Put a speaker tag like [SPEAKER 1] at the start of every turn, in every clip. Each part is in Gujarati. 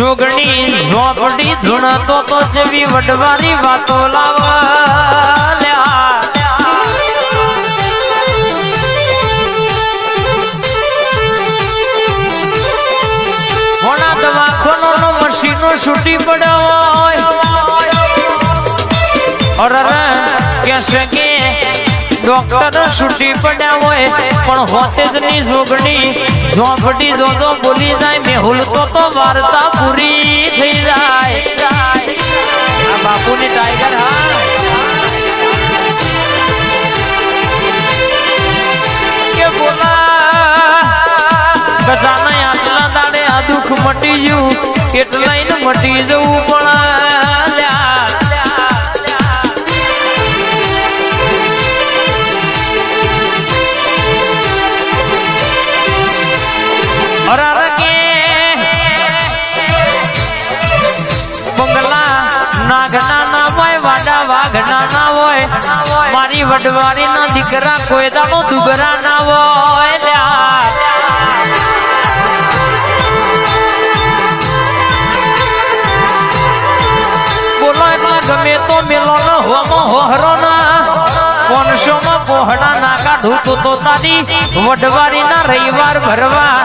[SPEAKER 1] જોગણી ઝોપડી ધૂણતો તો જેવી વડવારી વાતો લાવ્યા મોણા દવાખાનો નો મશીનો છૂટી પડ્યો અરે કેસે કે ડોક્ટર છૂટી પડ્યા હોય પણ હોતે જ ની જોગણી ઝોપડી જોજો બોલી જાય મેહુલ તો વાર્તા પૂરી થઈ જાય આ બાપુની ટાઈગર હા કે બોલા ગજાના આટલા દાડે આ દુઃખ મટી ગયું એટલાઈને મટી જવું પણ મારી વડવારી ના દીકરા કોઈ દાડો દુગરા ના હોય બોલો એટલા ગમે તો મેલો ન હોમો હોહરો ના 500 માં પોહડા ના કાઢું તો તારી વડવારી ના રવિવાર ભરવા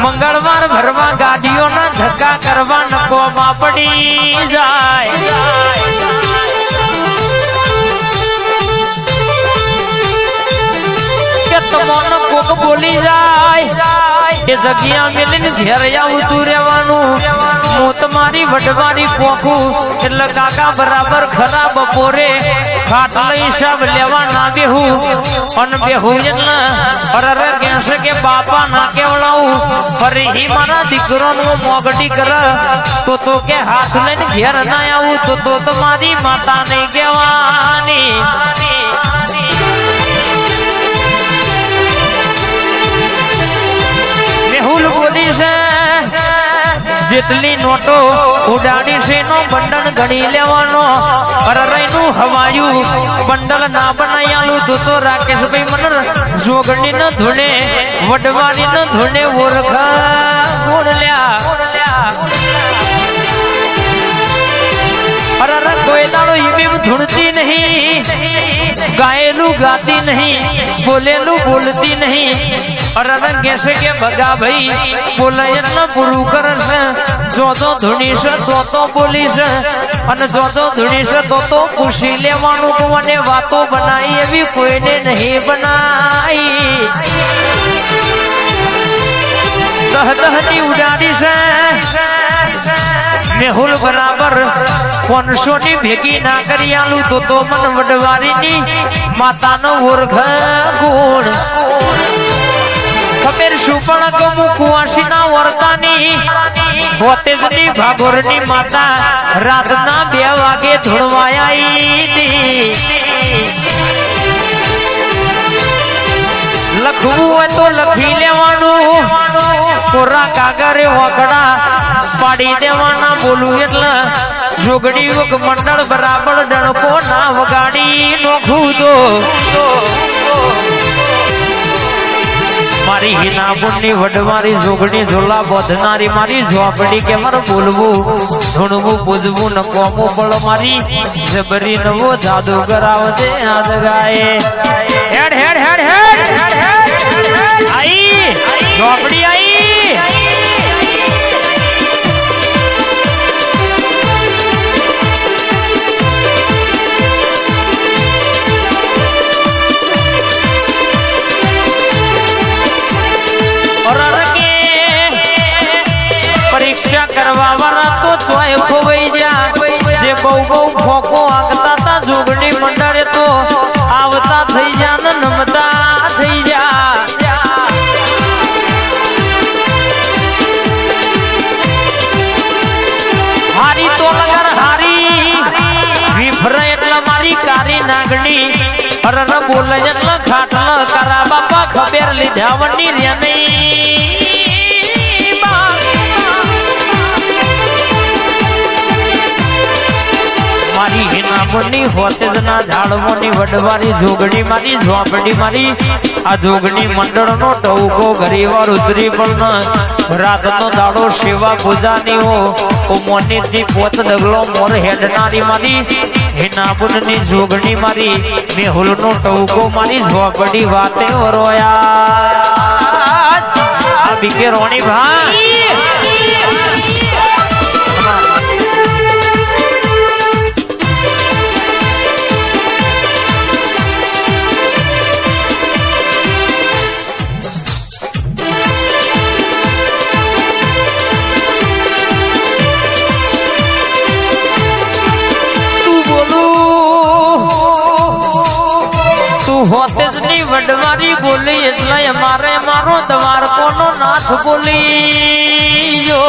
[SPEAKER 1] મંગળવાર ભરવા ગાડીઓ ના ધક્કા કરવા નકો માં પડી જાય તમોનો કોક બોલી જાય એ જગ્યા મેલીને ઘેર આવતું રહેવાનું હું તમારી વડવારી પોખું એટલે કાકા બરાબર ખરા બપોરે ખાટલો હિસાબ લેવા ના બેહું અને બેહું એટલે અરે કહેશે કે બાપા ના કેવડાવું ફરી મારા દીકરોનું મોગડી કર તો કે હાથ લઈને ઘેર ના આવું તો તમારી માતા નહીં કહેવાની મેહુલ બોલી છે જેટલી નોટો ઉડાડી છે નો બંડલ ગણી લેવાનો અરરઈનું હવાયું બંડલ ના બનાયાલું તો રાકેશભાઈ મનર જોગણી ન ધૂણે વડવાની ન ધૂણે ઓરખા ગોળલ્યા અરર કોઈ દાડો ઈમેમ ધૂણતી નહીં ગાયેલું ગાતી નહીં બોલેલું બોલતી નહીં અરર કહેશે કે બગા ભાઈ બોલાય ન પૂરું કરશે જો ધૂણી છે તો બોલી છે અને જો ધૂણી છે તો પૂછી લેવાનું મને વાતો બનાવી એવી કોઈને નહીં બનાવી દહની ઉડાડી છે મેહુલ બરાબર 500 ની ભેગી ના કરી આલું તો મન વડવારીની માતાનો ઓરખ ગુણ ખબર શું પણ ગમું કુવાસી ના વર્તાની હોતે જ ની ભાભોરની માતા રાતના 2 વાગે ધૂણવાયા લખવું હોય તો લખી લેવાનું કોરા કાગરે વકડા પાડી દેવાના બોલું એટલે જોગડી વક મંડળ બરાબર ડણકો ના વગાડી નોખું તો મારી હિના પુણની વડવારી જોગણી ઝોલા બોધનારી મારી ઝોપડી કે મારું બોલવું ધૂણવું પૂજવું ન કોમું પણ મારી જબરી નવો જાદુ કરાવજે આજ ગાય હેડ હેડ હેડ હેડ આઈ ઝોપડી આઈ પરીક્ષા કરવા વાળા તો ચોય ખોવાઈ જા જે બહુ ફોકો આગતા તા જોગણી મંડળે તો આવતા થઈ જા ને નમતા થઈ જા હારી તો લગર હારી વિફરે એટલે મારી કારી નાગણી અરર બોલે એટલે ખાટલ કરા બાપા ખબર લીધા વની રે નહીં મારી હિના નામની હોતેજના ઝાડવોની વડવારી જોગણી મારી ઝોપડી મારી આ જોગણી મંડળનો ટવકો ગરીવાર ઉતરી પણ રાતનો દાડો સેવા પૂજાની હો મોનીથી પોત ડગલો મોર હેડનારી મારી હે નાબુનની જોગણી મારી મેહુલનો ટવકો મારી ઝોપડી વાતે રોયા આ બીકે રોણી ભાઈ હોતેજની વડવારી બોલી એટલે અમારે મારો દ્વારકોનો નાથ બોલી જો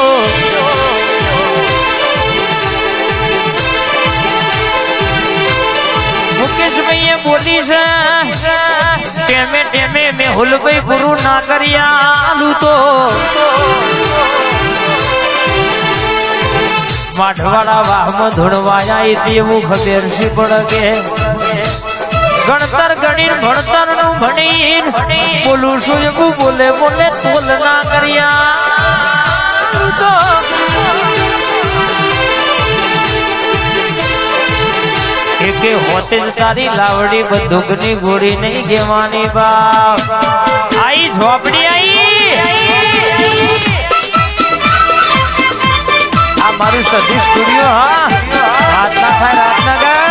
[SPEAKER 1] મુકેશભાઈએ બોલી છે ટેમે ટેમે મેહુલભાઈ પૂરું ના કર્યા તો માઠવાડા વાહમાં ધોળવાયા તેવું ખબર છે પડે ગણતર ગણીન ભણતર નું ભણીન બોલું છું એવું બોલે બોલે તોલ ના કર્યા તો એકે હોતે જ તારી લાવડી બંદૂકની ગોળી નહીં જેવાની બાપ આઈ ઝોપડી આઈ આ મારું સધી સ્ટુડિયો હા રાતના થાય રાતનગર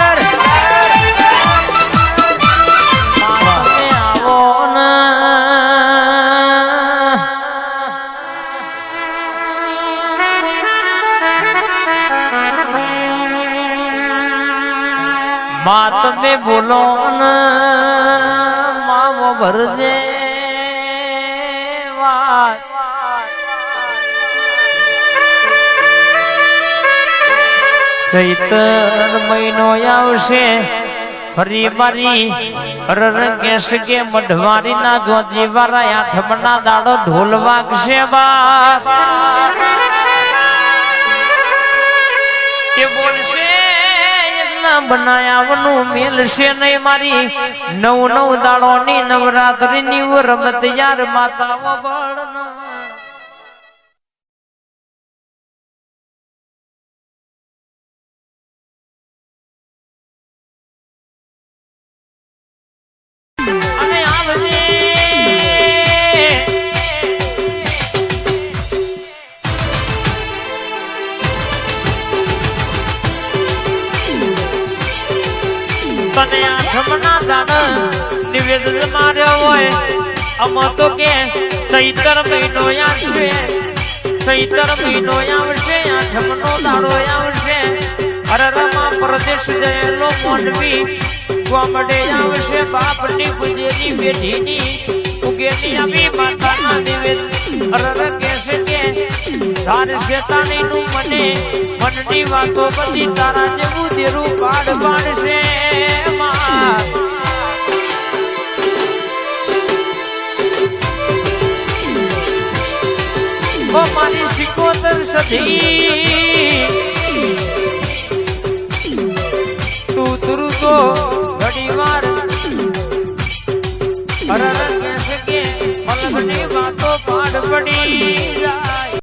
[SPEAKER 1] माँ तुम्हें बोलो न माँ वो भरजे चैतर महीनो आवशे फरी मारी रंगेश के मढवारी ना जो जीवारा आठमना दाड़ो ढोल वागशे बाप के बोलशे બનાયાવનું મેલશે નહીં મારી નવ નવ દાડોની નવરાત્રીની રમત યાર માતા બળ અને આવજે તને આઠમના દાન નિવેદન માર્યો હોય અમ તો કે ચૈતર મહિનો આવશે ચૈતર મહિનો આવશે આઠમનો દાડો આવશે અરરમાં પ્રદેશ જયેલો મોનવી ગોમડે આવશે બાપની ગુજેરી બેઠીની ઉગેની આવી માતાના નિવેદન અરર કહેશે કે ધાર શેતાણીનું મને મનની વાતો બધી તારા જેવું દેરું પાડ પાડશે મારી સિકોતર સધી તું તુરુ તો ઘડી વાર અરર કહેશે કે મલકની વાતો પાડ પડી જાય